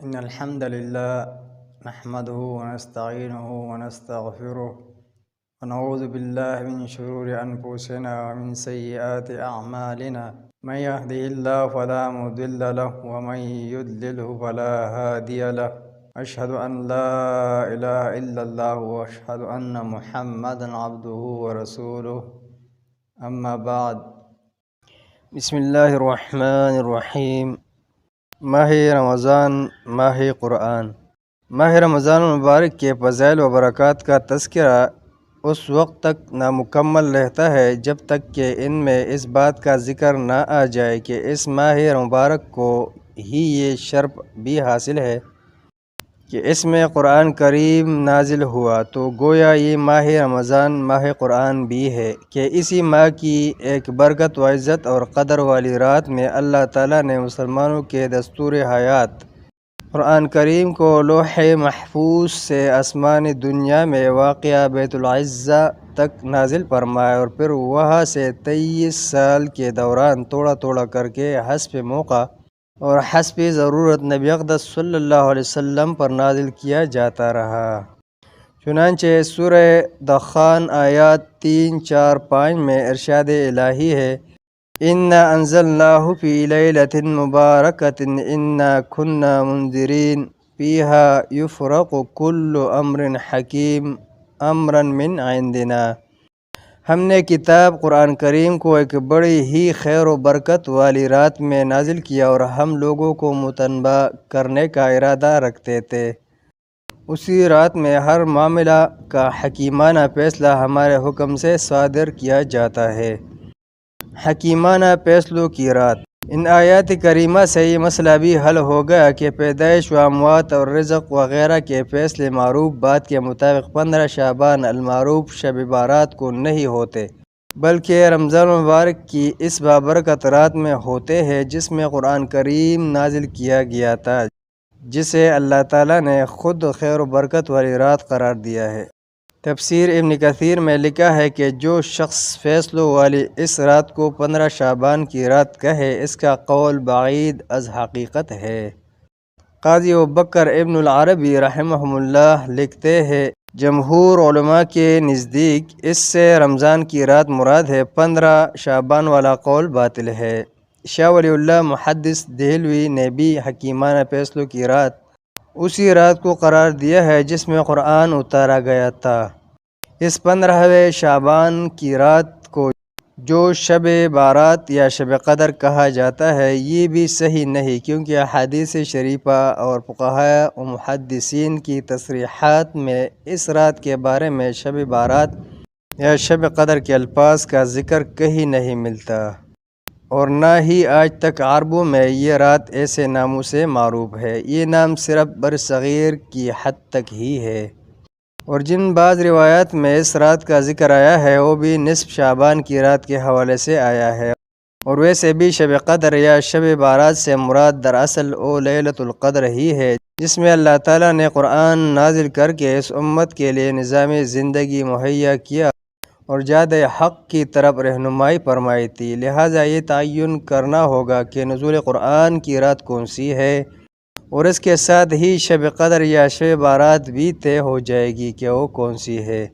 إن الحمد لله نحمده ونستعينه ونستغفره ونعوذ بالله من شرور أنفسنا ومن سيئات أعمالنا. من يهده الله فلا مضل له ومن يضلله فلا هادي له. أشهد أن لا إله إلا الله وأشهد أن محمدا عبده ورسوله. أما بعد. بسم الله الرحمن الرحيم. ماہ رمضان، ماہ قرآن۔ ماہ رمضان المبارک کے فضائل و برکات کا تذکرہ اس وقت تک نامکمل رہتا ہے جب تک کہ ان میں اس بات کا ذکر نہ آ جائے کہ اس ماہ مبارک کو ہی یہ شرف بھی حاصل ہے کہ اس میں قرآن کریم نازل ہوا، تو گویا یہ ماہ رمضان ماہ قرآن بھی ہے کہ اسی ماہ کی ایک برکت و عزت اور قدر والی رات میں اللہ تعالیٰ نے مسلمانوں کے دستور حیات قرآن کریم کو لوح محفوظ سے آسمانی دنیا میں واقع بیت العزہ تک نازل فرمایا، اور پھر وہاں سے 23 سال کے دوران توڑا توڑا کر کے حسب موقع اور حسب ضرورت نبی اقدس صلی اللہ علیہ وسلم پر نازل کیا جاتا رہا۔ چنانچہ سورہ دخان آیات 3، 4، 5 میں ارشاد الہی ہے: اِنَّا أَنزَلْنَاهُ فِي لَيْلَةٍ مُبَارَكَةٍ إِنَّا كُنَّا مُنذِرِينَ فِيهَا يُفْرَقُ كُلُّ أَمْرٍ حَكِيمٍ أَمْرًا مِّنْ عِندِنَا۔ ہم نے کتاب قرآن کریم کو ایک بڑی ہی خیر و برکت والی رات میں نازل کیا، اور ہم لوگوں کو متنبہ کرنے کا ارادہ رکھتے تھے۔ اسی رات میں ہر معاملہ کا حکیمانہ فیصلہ ہمارے حکم سے صادر کیا جاتا ہے۔ حکیمانہ فیصلوں کی رات۔ ان آیات کریمہ سے یہ مسئلہ بھی حل ہو گیا کہ پیدائش و اموات اور رزق وغیرہ کے فیصلے معروف بات کے مطابق 15 شعبان المعروف شب بارات کو نہیں ہوتے، بلکہ رمضان المبارک کی اس بابرکت رات میں ہوتے ہیں جس میں قرآن کریم نازل کیا گیا تھا، جسے اللہ تعالیٰ نے خود خیر و برکت والی رات قرار دیا ہے۔ تفسیر ابن کثیر میں لکھا ہے کہ جو شخص فیصلوں والی اس رات کو 15 شعبان کی رات کہے، اس کا قول بعید از حقیقت ہے۔ قاضی ابوبکر ابن العربی رحمہ اللہ لکھتے ہیں: جمہور علماء کے نزدیک اس سے رمضان کی رات مراد ہے، 15 شعبان والا قول باطل ہے۔ شاہ ولی اللہ محدث دہلوی نے بھی حکیمانہ فیصلوں کی رات اسی رات کو قرار دیا ہے جس میں قرآن اتارا گیا تھا۔ اس 15ویں شعبان کی رات کو جو شب بارات یا شب قدر کہا جاتا ہے، یہ بھی صحیح نہیں، کیونکہ احادیث شریفہ اور فقہاء و محدثین کی تصریحات میں اس رات کے بارے میں شب بارات یا شب قدر کے الفاظ کا ذکر کہیں نہیں ملتا، اور نہ ہی آج تک عربوں میں یہ رات ایسے ناموں سے معروف ہے۔ یہ نام صرف برصغیر کی حد تک ہی ہے، اور جن بعض روایات میں اس رات کا ذکر آیا ہے وہ بھی نصف شعبان کی رات کے حوالے سے آیا ہے، اور ویسے بھی شب قدر یا شب بارات سے مراد دراصل وہ لیلۃ القدر ہی ہے جس میں اللہ تعالیٰ نے قرآن نازل کر کے اس امت کے لیے نظام زندگی مہیا کیا اور جادِ حق کی طرف رہنمائی فرمائی تھی۔ لہٰذا یہ تعین کرنا ہوگا کہ نزول قرآن کی رات کون سی ہے، اور اس کے ساتھ ہی شب قدر یا شب بارات بھی طے ہو جائے گی کہ وہ کون سی ہے۔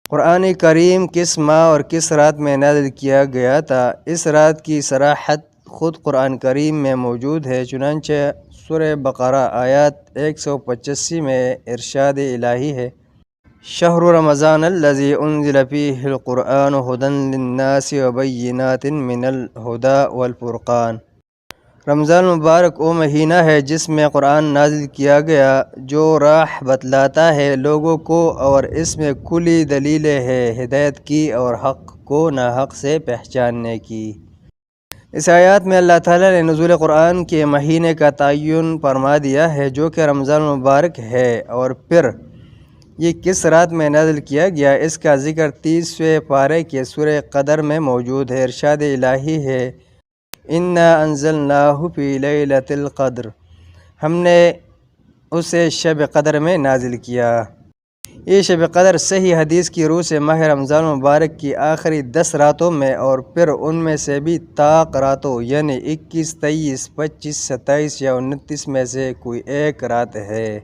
قرآن کریم کس ماہ اور کس رات میں نازل کیا گیا تھا، اس رات کی صراحت خود قرآن کریم میں موجود ہے۔ چنانچہ سورہ بقرہ آیات 185 میں ارشاد الہی ہے: شہر رمضان الذی انزل فیہ القرآن ھدی للناس وبینات من الھدی والفرقان۔ رمضان المبارک وہ مہینہ ہے جس میں قرآن نازل کیا گیا جو راہ بتلاتا ہے لوگوں کو، اور اس میں کھلی دلیلیں ہیں ہدایت کی اور حق کو ناحق سے پہچاننے کی۔ اس آیات میں اللہ تعالیٰ نے نزول قرآن کے مہینے کا تعین فرما دیا ہے جو کہ رمضان المبارک ہے، اور پھر یہ کس رات میں نازل کیا گیا اس کا ذکر 30ویں پارے کے سورہ قدر میں موجود ہے۔ ارشاد الہی ہے: اِنَّا أَنزَلْنَاهُ فِي لَيْلَةِ الْقَدْرِ۔ ہم نے اسے شب قدر میں نازل کیا۔ یہ شب قدر صحیح حدیث کی روح سے ماہ رمضان مبارک کی آخری 10 راتوں میں اور پھر ان میں سے بھی طاق راتوں یعنی 21، 23، 25، 27 یا 29 میں سے کوئی ایک رات ہے۔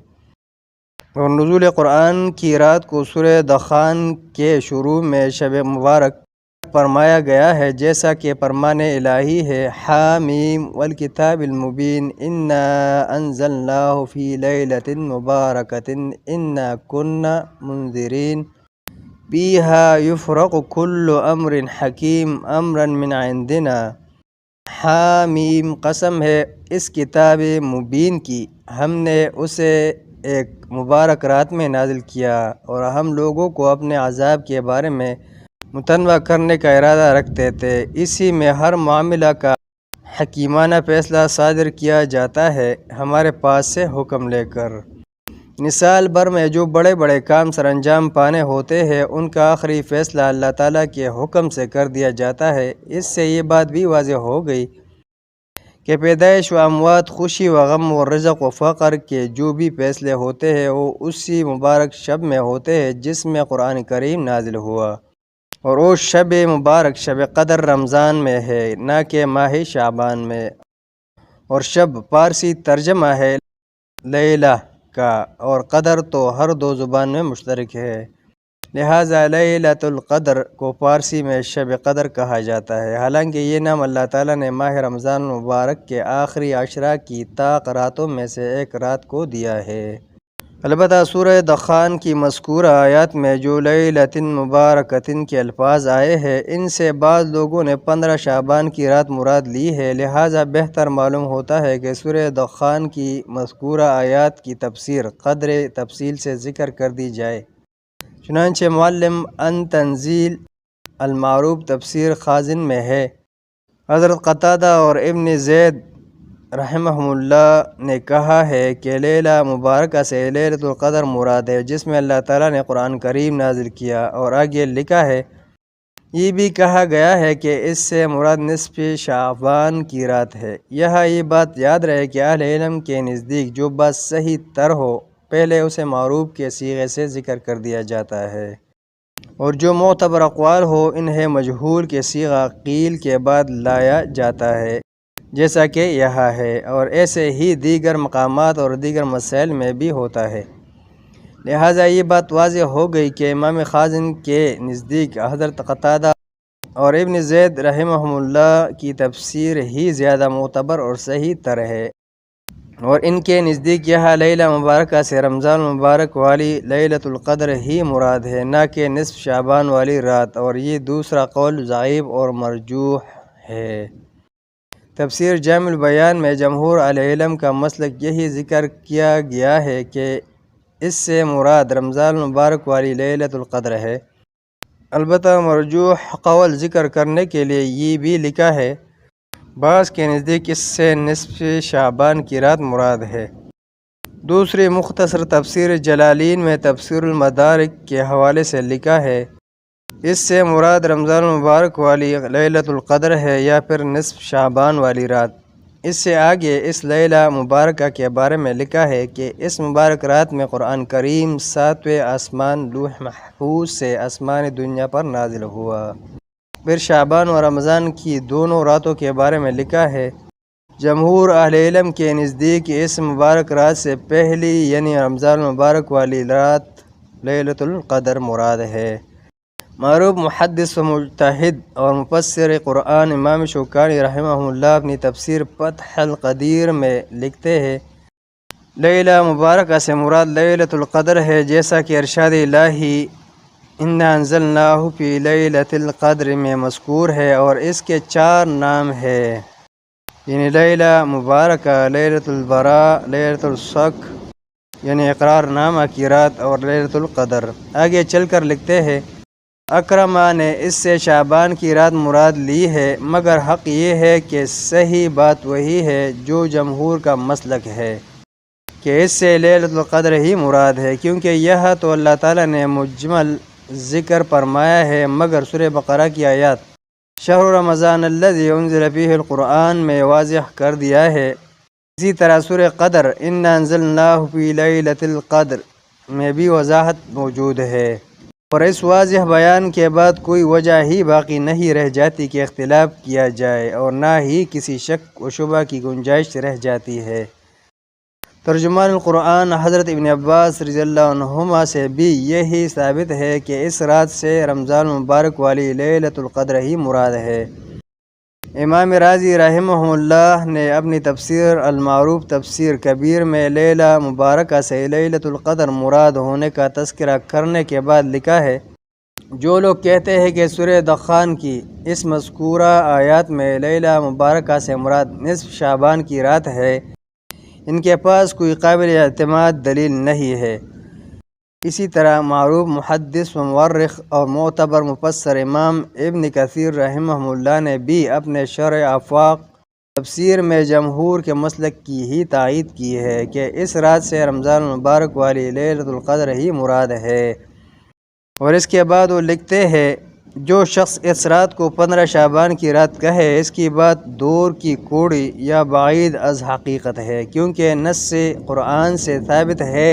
اور نزول قرآن کی رات کو سورہ دخان کے شروع میں شب مبارک فرمایا گیا ہے، جیسا کہ فرمان الہی ہے حامیم والکتاب المبین انا انزلناہ فی لیلۃ مبارکۃ انا کنا منذرین فیہا یفرق کل امر حکیم امرا من عندنا۔ حامیم قسم ہے اس کتاب مبین کی، ہم نے اسے ایک مبارک رات میں نازل کیا اور ہم لوگوں کو اپنے عذاب کے بارے میں متنوع کرنے کا ارادہ رکھتے تھے۔ اسی میں ہر معاملہ کا حکیمانہ فیصلہ صادر کیا جاتا ہے ہمارے پاس سے حکم لے کر۔ مثال بھر میں جو بڑے بڑے کام سر انجام پانے ہوتے ہیں ان کا آخری فیصلہ اللہ تعالیٰ کے حکم سے کر دیا جاتا ہے۔ اس سے یہ بات بھی واضح ہو گئی کہ پیدائش و اموات، خوشی و غم و رزق و فقر کے جو بھی فیصلے ہوتے ہیں وہ اسی مبارک شب میں ہوتے ہیں جس میں قرآن کریم نازل ہوا، اور وہ شب مبارک شب قدر رمضان میں ہے نہ کہ ماہ شعبان میں، اور شب فارسی ترجمہ ہے لیلہ کا، اور قدر تو ہر دو زبان میں مشترک ہے، لہٰذا لیلۃ القدر کو فارسی میں شب قدر کہا جاتا ہے، حالانکہ یہ نام اللہ تعالیٰ نے ماہ رمضان مبارک کے آخری عشرہ کی طاق راتوں میں سے ایک رات کو دیا ہے۔ البتہ سورہ دخان کی مذکورہ آیات میں جو لیلۃ مبارکۃ کے الفاظ آئے ہیں ان سے بعض لوگوں نے 15 شعبان کی رات مراد لی ہے، لہٰذا بہتر معلوم ہوتا ہے کہ سورہ دخان کی مذکورہ آیات کی تفسیر قدر تفصیل سے ذکر کر دی جائے۔ چنانچہ معلم ان تنزیل المعروف تفسیر خازن میں ہے، حضرت قتادہ اور ابن زید رحمہم اللہ نے کہا ہے کہ لیلہ مبارکہ سے لیلۃ القدر مراد ہے جس میں اللہ تعالیٰ نے قرآن کریم نازل کیا، اور آگے لکھا ہے یہ بھی کہا گیا ہے کہ اس سے مراد نصف شعبان کی رات ہے۔ یہاں یہ بات یاد رہے کہ اہل علم کے نزدیک جو بات صحیح تر ہو پہلے اسے معروف کے صیغے سے ذکر کر دیا جاتا ہے، اور جو معتبر اقوال ہو انہیں مجہول کے صیغہ قیل کے بعد لایا جاتا ہے جیسا کہ یہاں ہے، اور ایسے ہی دیگر مقامات اور دیگر مسائل میں بھی ہوتا ہے۔ لہٰذا یہ بات واضح ہو گئی کہ امام خازن کے نزدیک حضرت قتادہ اور ابن زید رحمہم اللہ کی تفسیر ہی زیادہ معتبر اور صحیح تر ہے، اور ان کے نزدیک یہاں لیلہ مبارکہ سے رمضان مبارک والی لیلۃ القدر ہی مراد ہے نہ کہ نصف شعبان والی رات، اور یہ دوسرا قول ضعیف اور مرجوح ہے۔ تفسیر جامع البیان میں جمہور اہل علم کا مسلک یہی ذکر کیا گیا ہے کہ اس سے مراد رمضان مبارک والی لیلۃ القدر ہے۔ البتہ مرجوح قول ذکر کرنے کے لیے یہ بھی لکھا ہے بعض کے نزدیک اس سے نصف شعبان کی رات مراد ہے۔ دوسری مختصر تفسیر جلالین میں تفسیر المدارک کے حوالے سے لکھا ہے اس سے مراد رمضان مبارک والی لیلۃ القدر ہے یا پھر نصف شعبان والی رات۔ اس سے آگے اس لیلہ مبارکہ کے بارے میں لکھا ہے کہ اس مبارک رات میں قرآن کریم 7ویں آسمان لوح محفوظ سے آسمان دنیا پر نازل ہوا۔ پھر شعبان و رمضان کی دونوں راتوں کے بارے میں لکھا ہے جمہور اہل علم کے نزدیک اس مبارک رات سے پہلی یعنی رمضان مبارک والی رات لیلۃ القدر مراد ہے۔ معروف محدث و مجتہد اور مفسر قرآن امام شوکانی رحمہ اللہ اپنی تفسیر فتح القدیر میں لکھتے ہیں لیلہ مبارکہ سے مراد لیلۃ القدر ہے، جیسا کہ ارشاد الہی انا انزلناہ فی لیلۃ القدر میں مذکور ہے، اور اس کے 4 نام ہیں یعنی لیلہ مبارکہ، لیلۃ البراء، لیلۃ الشک یعنی اقرار نامہ کی رات، اور لیلۃ القدر۔ آگے چل کر لکھتے ہیں اکرمہ نے اس سے شعبان کی رات مراد لی ہے، مگر حق یہ ہے کہ صحیح بات وہی ہے جو جمہور کا مسلک ہے کہ اس سے لیلۃ القدر ہی مراد ہے، کیونکہ یہ تو اللہ تعالیٰ نے مجمل ذکر فرمایا ہے، مگر سورہ بقرہ کی آیات شہر رمضان الذی انزل فیہ القرآن میں واضح کر دیا ہے۔ اسی طرح سورہ قدر انا انزلناہ فی لیلۃ القدر میں بھی وضاحت موجود ہے، اور اس واضح بیان کے بعد کوئی وجہ ہی باقی نہیں رہ جاتی کہ اختلاف کیا جائے، اور نہ ہی کسی شک و شبہ کی گنجائش رہ جاتی ہے۔ ترجمان القرآن حضرت ابن عباس رضی اللہ عنہما سے بھی یہی ثابت ہے کہ اس رات سے رمضان المبارک والی لیلۃ القدر ہی مراد ہے۔ امام رازی رحمہ اللہ نے اپنی تفسیر المعروف تفسیر کبیر میں لیلہ مبارکہ سے لیلۃ القدر مراد ہونے کا تذکرہ کرنے کے بعد لکھا ہے، جو لوگ کہتے ہیں کہ سورہ دخان کی اس مذکورہ آیات میں لیلہ مبارکہ سے مراد نصف شعبان کی رات ہے، ان کے پاس کوئی قابل اعتماد دلیل نہیں ہے۔ اسی طرح معروف محدث و مورخ اور معتبر مفسر امام ابن کثیر رحمہ اللہ نے بھی اپنے شرح آفاق تفسیر میں جمہور کے مسلک کی ہی تائید کی ہے کہ اس رات سے رمضان المبارک والی لیلۃ القدر ہی مراد ہے، اور اس کے بعد وہ لکھتے ہیں، جو شخص اس رات کو 15 شعبان کی رات کہے، اس کی بات دور کی کوڑی یا بعید از حقیقت ہے، کیونکہ نص قرآن سے ثابت ہے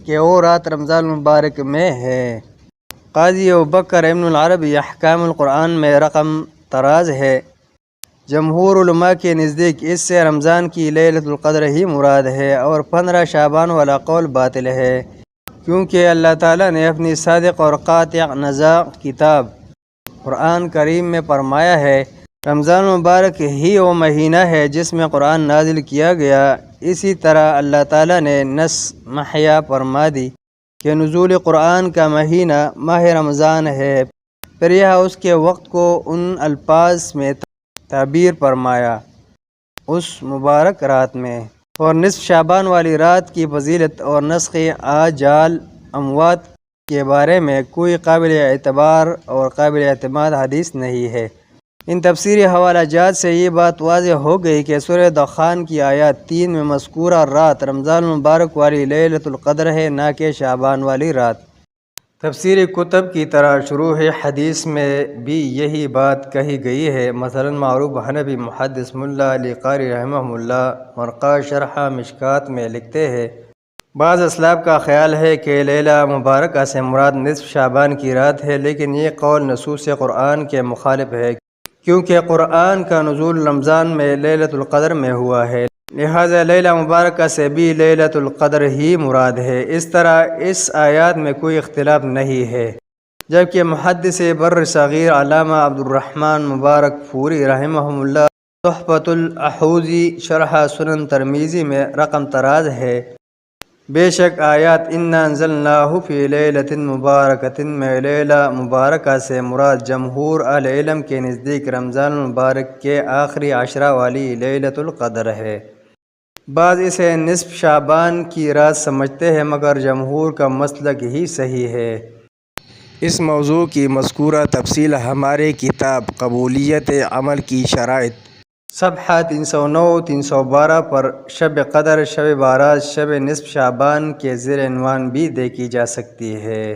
کہ وہ رات رمضان المبارک میں ہے۔ قاضی ابوبکر ابن العربی احکام القرآن میں رقم طراز ہے، جمہور علماء کے نزدیک اس سے رمضان کی لیلۃ القدر ہی مراد ہے، اور 15 شعبان والا قول باطل ہے، کیونکہ اللہ تعالیٰ نے اپنی صادق اور قاطع نزاع کتاب قرآن کریم میں فرمایا ہے، رمضان المبارک ہی وہ مہینہ ہے جس میں قرآن نازل کیا گیا۔ اسی طرح اللہ تعالیٰ نے نص محیا فرما دی کہ نزول قرآن کا مہینہ ماہ رمضان ہے، پھر یہاں اس کے وقت کو ان الفاظ میں تعبیر فرمایا، اس مبارک رات میں۔ اور نصف شعبان والی رات کی فضیلت اور نسخ آجال اموات کے بارے میں کوئی قابل اعتبار اور قابل اعتماد حدیث نہیں ہے۔ ان تفسیری حوالہ جات سے یہ بات واضح ہو گئی کہ سورہ دخان کی آیات 3 میں مذکورہ رات رمضان المبارک والی لیلۃ القدر ہے، نہ کہ شعبان والی رات۔ تفسیری کتب کی طرح شروح حدیث میں بھی یہی بات کہی گئی ہے، مثلا معروف حنفی محدث ملا علی قاری رحمہ اللہ مرقع شرح مشکات میں لکھتے ہیں، بعض اسلاف کا خیال ہے کہ لیلہ مبارکہ سے مراد نصف شعبان کی رات ہے، لیکن یہ قول نصوص قرآن کے مخالف ہے، کیونکہ قرآن کا نزول رمضان میں لیلۃ القدر میں ہوا ہے، لہٰذا لیلہ مبارکہ سے بھی لیلۃ القدر ہی مراد ہے۔ اس طرح اس آیات میں کوئی اختلاف نہیں ہے، جبکہ محدث بر صغیر علامہ عبد الرحمن مبارک پوری رحمہ اللہ تحفۃ الاحوذی شرح سنن ترمذی میں رقم طراز ہے، بے شک آیات انا انزلناہ فی لیلۃ مبارکۃ میں لیلہ مبارکہ سے مراد جمہور اہل علم کے نزدیک رمضان المبارک کے آخری عشرہ والی لیلۃ القدر ہے۔ بعض اسے نصف شعبان کی رات سمجھتے ہیں، مگر جمہور کا مسلک ہی صحیح ہے۔ اس موضوع کی مذکورہ تفصیل ہماری کتاب قبولیت عمل کی شرائط صفحہ 309-312 پر شب قدر، شب بارات، شب نصف شعبان کے زیر عنوان بھی دیکھی جا سکتی ہے۔